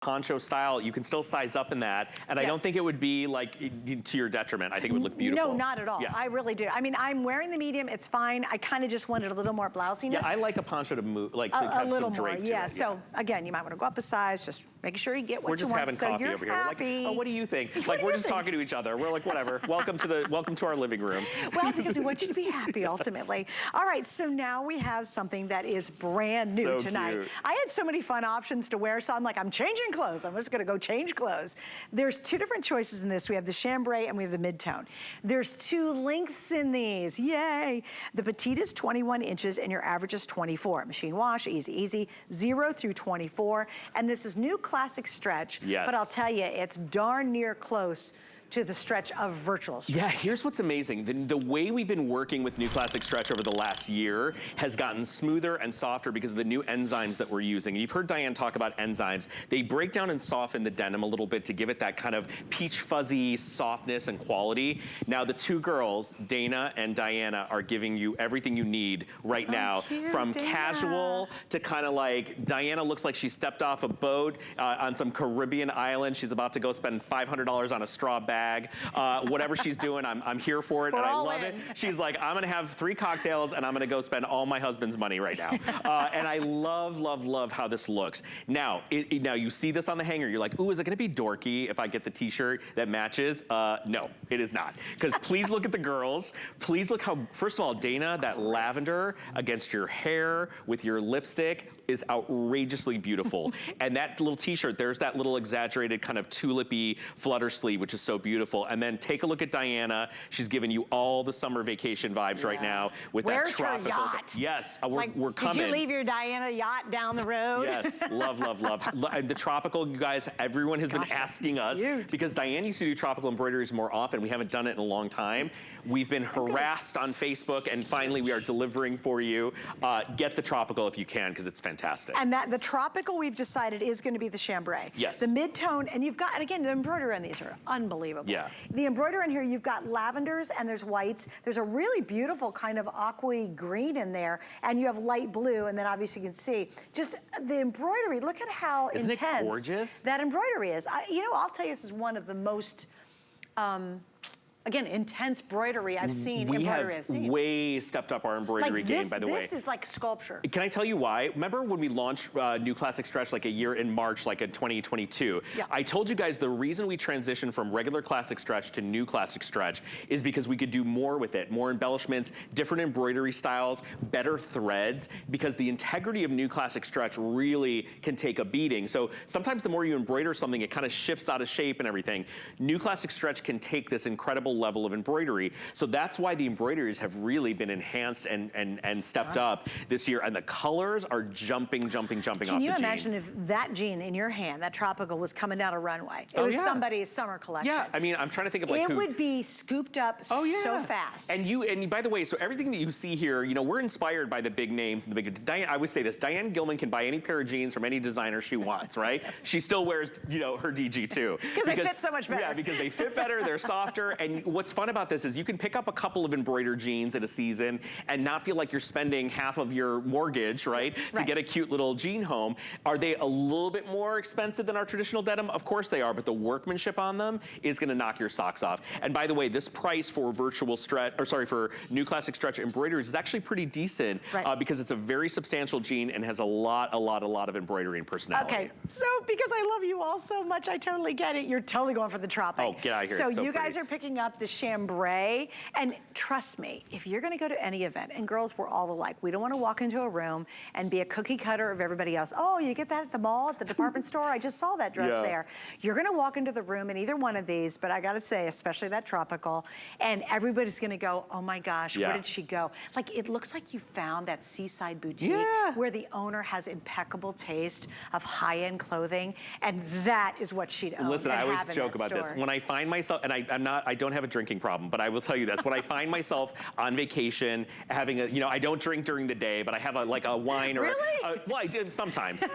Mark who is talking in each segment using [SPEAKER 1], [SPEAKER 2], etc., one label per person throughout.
[SPEAKER 1] poncho style, you can still size up in that, and I don't think it would be like to your detriment. I think it would look beautiful.
[SPEAKER 2] No, not at all. I really do. I mean, I'm wearing the medium, it's fine. I kind of just wanted a little more blousiness.
[SPEAKER 1] Yeah, I like a poncho to move, like to have
[SPEAKER 2] a little
[SPEAKER 1] some drape
[SPEAKER 2] more,
[SPEAKER 1] to it.
[SPEAKER 2] So again, you might want to go up a size, just making sure you get what you want.
[SPEAKER 1] We're just having coffee over here. We're like, oh, what do you think? Like, we're just talking to each other. We're like, whatever. Welcome to our living room.
[SPEAKER 2] Well, because we want you to be happy ultimately. All right, so now we have something that is brand new tonight.
[SPEAKER 1] Cute.
[SPEAKER 2] I had so many fun options to wear, so I'm like, I'm changing clothes. I'm just gonna go change clothes. There's two different choices in this. We have the chambray and we have the mid-tone. There's two lengths in these, yay. The petite is 21 inches and your average is 24. Machine wash, easy, easy, 0 through 24. And this is new classic stretch, but I'll tell you, it's darn near close to the stretch of virtual stretch.
[SPEAKER 1] Yeah, here's what's amazing. The way we've been working with New Classic Stretch over the last year has gotten smoother and softer because of the new enzymes that we're using. And you've heard Diane talk about enzymes. They break down and soften the denim a little bit to give it that kind of peach fuzzy softness and quality. Now the two girls, Dana and Diana, are giving you everything you need right now. From casual to kind of like, Diana looks like she stepped off a boat on some Caribbean island. She's about to go spend $500 on a straw bag. Whatever she's doing, I'm here for it, and I love it. She's like, I'm gonna have 3 cocktails and I'm gonna go spend all my husband's money right now. And I love, love, love how this looks. Now, now you see this on the hanger, you're like, ooh, is it gonna be dorky if I get the t-shirt that matches? No, it is not. Because please look at the girls. Please look how, first of all, Dana, that lavender against your hair with your lipstick is outrageously beautiful. And that little t-shirt, there's that little exaggerated kind of tulipy flutter sleeve, which is so beautiful. And then take a look at Diana. She's giving you all the summer vacation vibes right now with that tropical.
[SPEAKER 2] Her yacht?
[SPEAKER 1] Yes, we're coming.
[SPEAKER 2] Did you leave your Diana yacht down the road?
[SPEAKER 1] Yes, love, love, love. The tropical, you guys, everyone has been asking us, because Diane used to do tropical embroideries more often. We haven't done it in a long time. We've been harassed on Facebook, and finally we are delivering for you. Get the tropical if you can, because it's fantastic.
[SPEAKER 2] And the tropical, we've decided, is going to be the chambray.
[SPEAKER 1] Yes.
[SPEAKER 2] The mid-tone, and you've got, and again, the embroidery on these are unbelievable.
[SPEAKER 1] Yeah.
[SPEAKER 2] The embroidery in here, you've got lavenders and there's whites. There's a really beautiful kind of aqua green in there, and you have light blue, and then obviously you can see just the embroidery. Look at how
[SPEAKER 1] intense
[SPEAKER 2] it
[SPEAKER 1] gorgeous?
[SPEAKER 2] That embroidery is. You know, I'll tell you, this is one of the most again, intense embroidery I've seen.
[SPEAKER 1] We have way stepped up our embroidery game, by the way.
[SPEAKER 2] This is like sculpture.
[SPEAKER 1] Can I tell you why? Remember when we launched New Classic Stretch like a year in March, like in 2022? Yeah. I told you guys the reason we transitioned from regular Classic Stretch to New Classic Stretch is because we could do more with it, more embellishments, different embroidery styles, better threads, because the integrity of New Classic Stretch really can take a beating. So sometimes the more you embroider something, it kind of shifts out of shape and everything. New Classic Stretch can take this incredible level of embroidery. So that's why the embroideries have really been enhanced and stepped up this year. And the colors are jumping off the jean.
[SPEAKER 2] Can you imagine if that jean in your hand, that tropical, was coming down a runway? It was somebody's summer collection.
[SPEAKER 1] Yeah, I mean, I'm trying to think of like
[SPEAKER 2] it would be scooped up so fast.
[SPEAKER 1] And by the way, so everything that you see here, you know, we're inspired by the big names and the big, Diane, I would say this, Diane Gilman can buy any pair of jeans from any designer she wants, right? She still wears, you know, her DG2.
[SPEAKER 2] Because they fit so much better.
[SPEAKER 1] Yeah, because they fit better, they're softer, and what's fun about this is you can pick up a couple of embroidered jeans in a season and not feel like you're spending half of your mortgage, right, to get a cute little jean home. Are they a little bit more expensive than our traditional denim? Of course they are, but the workmanship on them is gonna knock your socks off. And by the way, this price for virtual stretch, or sorry, for New Classic Stretch embroideries is actually pretty decent because it's a very substantial jean and has a lot of embroidery and personality.
[SPEAKER 2] Okay, so because I love you all so much, I totally get it. You're totally going for the tropic.
[SPEAKER 1] Oh, get out of here.
[SPEAKER 2] So you guys are picking up the chambray, and trust me, if you're gonna go to any event, and girls, we're all alike, we don't wanna walk into a room and be a cookie cutter of everybody else. Oh, you get that at the mall, at the department store? I just saw that dress there. You're gonna walk into the room in either one of these, but I gotta say, especially that tropical, and everybody's gonna go, oh my gosh, where did she go? Like, it looks like you found that seaside boutique where the owner has impeccable taste of high-end clothing, and that is what she'd own.
[SPEAKER 1] Listen, I always joke about this. When I find myself, and I don't have have a drinking problem, but I will tell you this. When I find myself on vacation, having a, you know, I don't drink during the day, but I have like a wine or,
[SPEAKER 2] really?
[SPEAKER 1] well, I do sometimes. Or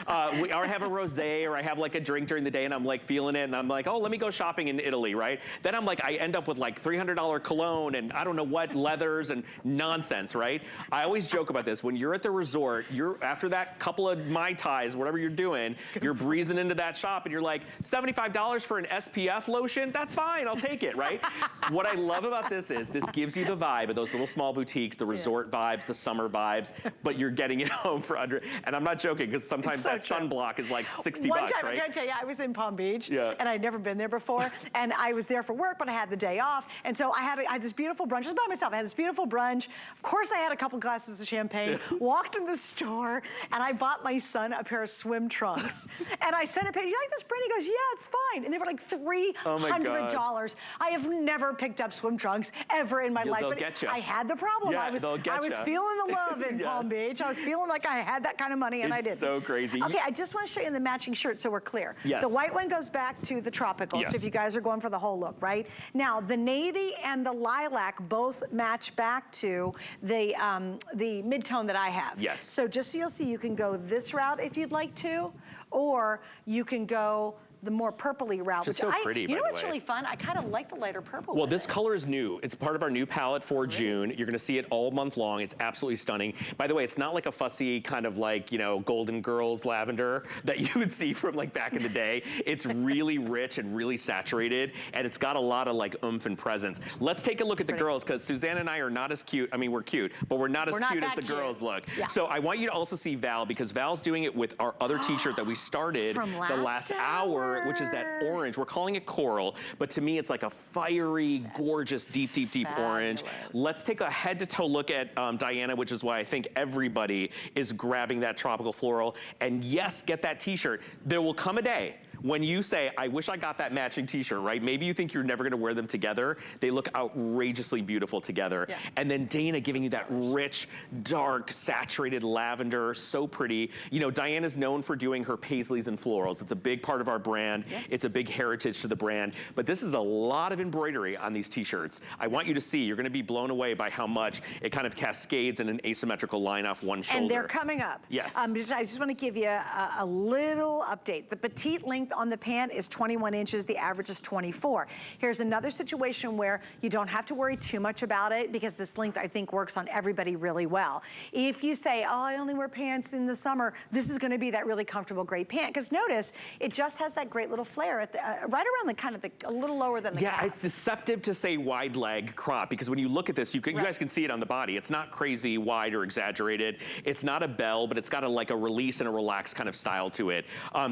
[SPEAKER 1] I have a rosé, or I have like a drink during the day and I'm like feeling it and I'm like, oh, let me go shopping in Italy, right? Then I'm like, I end up with like $300 cologne and I don't know what leathers and nonsense, right? I always joke about this. When you're at the resort, after that couple of Mai Tais, whatever you're doing, you're breezing into that shop and you're like, $75 for an SPF lotion? That's fine, I'll take it, right? What I love about this is this gives you the vibe of those little small boutiques, the resort vibes, the summer vibes, but you're getting it home for under, and I'm not joking, because sometimes that sunblock is like 60
[SPEAKER 2] One
[SPEAKER 1] bucks,
[SPEAKER 2] time,
[SPEAKER 1] right?
[SPEAKER 2] I gotta tell you, I was in Palm Beach, and I'd never been there before, and I was there for work, but I had the day off, and so I had this beautiful brunch, just by myself. I had this beautiful brunch. Of course, I had a couple glasses of champagne, walked in the store, and I bought my son a pair of swim trunks. And I sent a picture, you like this print? He goes, yeah, it's fine. And they were like $300. I have never picked up swim trunks ever in my life. But
[SPEAKER 1] get you.
[SPEAKER 2] I had the problem.
[SPEAKER 1] Yeah,
[SPEAKER 2] I was feeling the love in Palm Beach. I was feeling like I had that kind of money, and I didn't.
[SPEAKER 1] It's so crazy.
[SPEAKER 2] Okay, I just want to show you the matching shirt so we're clear.
[SPEAKER 1] Yes.
[SPEAKER 2] The white one goes back to the tropical, so if you guys are going for the whole look, right? Now, the navy and the lilac both match back to the mid-tone that I have.
[SPEAKER 1] Yes.
[SPEAKER 2] So just so you'll see, you can go this route if you'd like to, or you can go the more purpley route.
[SPEAKER 1] Which is so pretty, by the way.
[SPEAKER 2] You know what's really fun? I kind of like the lighter purple.
[SPEAKER 1] Well, this color is new. It's part of our new palette for June. You're gonna see it all month long. It's absolutely stunning. By the way, it's not like a fussy kind of like, you know, Golden Girls lavender that you would see from like back in the day. It's really rich and really saturated, and it's got a lot of like oomph and presence. Let's take a look at the girls, because Suzanne and I are not as cute. I mean, we're cute, but we're not as cute as the girls look.
[SPEAKER 2] Yeah.
[SPEAKER 1] So I want you to also see Val, because Val's doing it with our other t-shirt that we started the last hour, which is that orange. We're calling it coral, but to me, it's like a fiery, gorgeous, deep, deep, deep orange. Let's take a head-to-toe look at Diana, which is why I think everybody is grabbing that tropical floral. And yes, get that t-shirt. There will come a day when you say, I wish I got that matching t-shirt, right? Maybe you think you're never gonna wear them together. They look outrageously beautiful together. Yeah. And then Dana giving you that rich, dark, saturated lavender, so pretty. You know, Diana's known for doing her paisleys and florals. It's a big part of our brand. Yeah. It's a big heritage to the brand. But this is a lot of embroidery on these t-shirts. I want you to see, you're gonna be blown away by how much it kind of cascades in an asymmetrical line off one shoulder.
[SPEAKER 2] And they're coming up.
[SPEAKER 1] Yes.
[SPEAKER 2] I just wanna give you a little update. The petite length on the pant is 21 inches, the average is 24. Here's another situation where you don't have to worry too much about it, because this length, I think, works on everybody really well. If you say, oh, I only wear pants in the summer, this is gonna be that really comfortable, great pant, because notice, it just has that great little flare at the, right around the kind of a little lower than the calf.
[SPEAKER 1] It's deceptive to say wide leg crop, because when you look at this, you guys can see it on the body. It's not crazy wide or exaggerated. It's not a bell, but it's got like a release and a relaxed kind of style to it.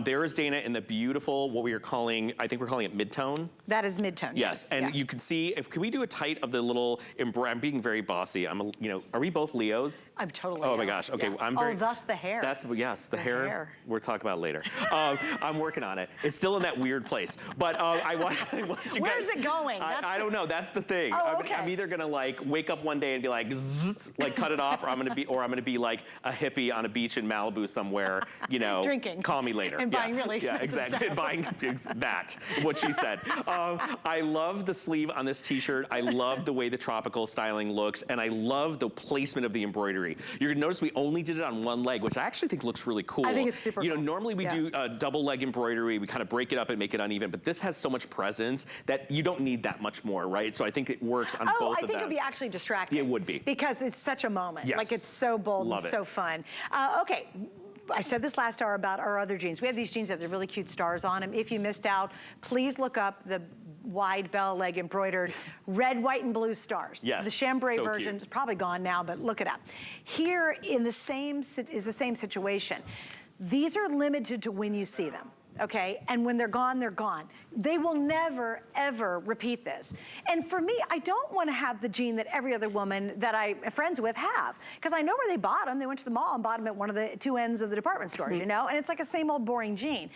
[SPEAKER 1] There is Dana in the beautiful, what we are calling, I think we're calling it mid-tone.
[SPEAKER 2] That is mid-tone.
[SPEAKER 1] Yes, and you can see, can we do a tight of the little, I'm being very bossy. You know, are we both Leos?
[SPEAKER 2] I'm totally.
[SPEAKER 1] Oh my gosh, okay, I'm very.
[SPEAKER 2] Oh, thus the hair.
[SPEAKER 1] That's, yes, the hair. We'll talk about later. I'm working on it. It's still in that weird place, but I want you guys.
[SPEAKER 2] Where's it going?
[SPEAKER 1] I don't know, that's the thing. I'm either gonna like wake up one day and be like, zzz, like cut it off, or I'm gonna be like a hippie on a beach in Malibu somewhere, you know.
[SPEAKER 2] Drinking.
[SPEAKER 1] Call me later.
[SPEAKER 2] And buying really expensive
[SPEAKER 1] exactly.
[SPEAKER 2] stuff.
[SPEAKER 1] Buying that, what she said. I love the sleeve on this t-shirt. I love the way the tropical styling looks, and I love the placement of the embroidery. You're gonna notice we only did it on one leg, which I actually think looks really cool.
[SPEAKER 2] I think it's super cool.
[SPEAKER 1] You know, normally we do double leg embroidery. We kind of break it up and make it uneven, but this has so much presence that you don't need that much more, right? So I think it works on both of them.
[SPEAKER 2] I think it would be actually distracting.
[SPEAKER 1] It would be.
[SPEAKER 2] Because it's such a moment.
[SPEAKER 1] Yes.
[SPEAKER 2] Like, it's so bold and so fun. Okay. I said this last hour about our other jeans. We have these jeans that have really cute stars on them. If you missed out, please look up the wide bell leg embroidered red, white, and blue stars.
[SPEAKER 1] Yes,
[SPEAKER 2] the chambray
[SPEAKER 1] so
[SPEAKER 2] version is probably gone now, but look it up. Here is the same situation. These are limited to when you see them. Okay, and when they're gone, they're gone. They will never, ever repeat this. And for me, I don't want to have the jean that every other woman that I'm friends with have, because I know where they bought them. They went to the mall and bought them at one of the two ends of the department stores, you know, and it's like a same old boring jean.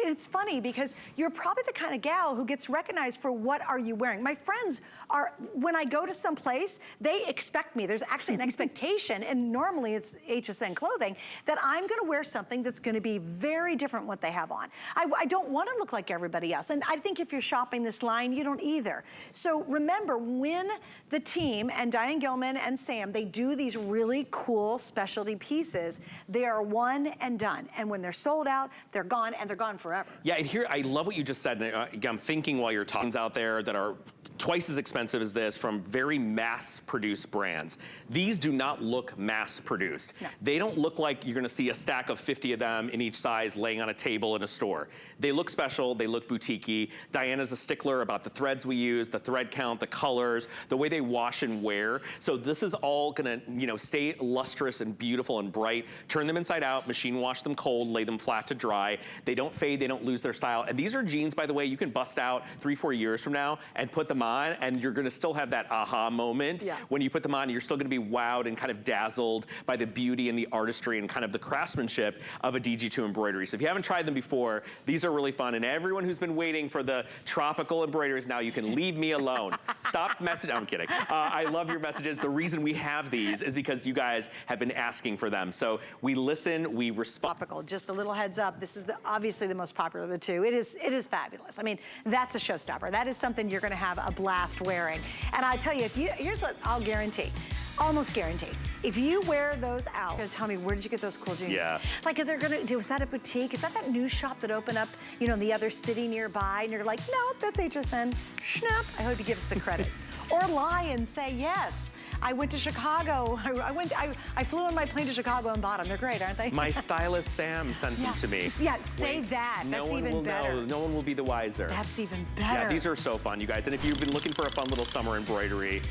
[SPEAKER 2] It's funny because you're probably the kind of gal who gets recognized for what are you wearing. My friends are, when I go to some place, they expect me. There's actually an expectation, and normally it's HSN clothing, that I'm gonna wear something that's gonna be very different what they they have on. I don't want to look like everybody else. And I think if you're shopping this line, you don't either. So remember, when the team and Diane Gilman and Sam, they do these really cool specialty pieces, they are one and done. And when they're sold out, they're gone, and they're gone forever.
[SPEAKER 1] Yeah, and here, I love what you just said. And I'm thinking while you're talking out there that are twice as expensive as this from very mass-produced brands. These do not look mass-produced.
[SPEAKER 2] No.
[SPEAKER 1] They don't look like you're gonna see a stack of 50 of them in each size laying on a table in a store. They look special, they look boutique-y. Diana's a stickler about the threads we use, the thread count, the colors, the way they wash and wear. So this is all gonna, you know, stay lustrous and beautiful and bright. Turn them inside out, machine wash them cold, lay them flat to dry. They don't fade, they don't lose their style. And these are jeans, by the way, you can bust out 3-4 years from now and put them on, and you're gonna still have that aha moment when you put them on. You're still gonna be wowed and kind of dazzled by the beauty and the artistry and kind of the craftsmanship of a DG2 embroidery. So if you haven't tried them before, these are really fun. And everyone who's been waiting for the tropical embroideries, now you can leave me alone. Stop messaging. I'm kidding. I love your messages. The reason we have these is because you guys have been asking for them. So we listen, we respond.
[SPEAKER 2] Tropical, just a little heads up, this is obviously the most popular of the two. It is fabulous. I mean, that's a showstopper. That is something you're gonna have a blast wearing. And I tell you, here's what I'll guarantee. Almost guaranteed. If you wear those out, you're gonna tell me, where did you get those cool jeans?
[SPEAKER 1] Yeah.
[SPEAKER 2] Like, if they're gonna do, is that a boutique? Is that new shop that opened up, you know, in the other city nearby? And you're like, no, that's HSN. Schnup. I hope you give us the credit. Or lie and say, yes, I went to Chicago. I flew on my plane to Chicago and bought them. They're great, aren't they?
[SPEAKER 1] My stylist Sam sent them to me.
[SPEAKER 2] Yeah, say that. That's even better.
[SPEAKER 1] No one will be the wiser.
[SPEAKER 2] That's even better.
[SPEAKER 1] Yeah, these are so fun, you guys. And if you've been looking for a fun little summer embroidery,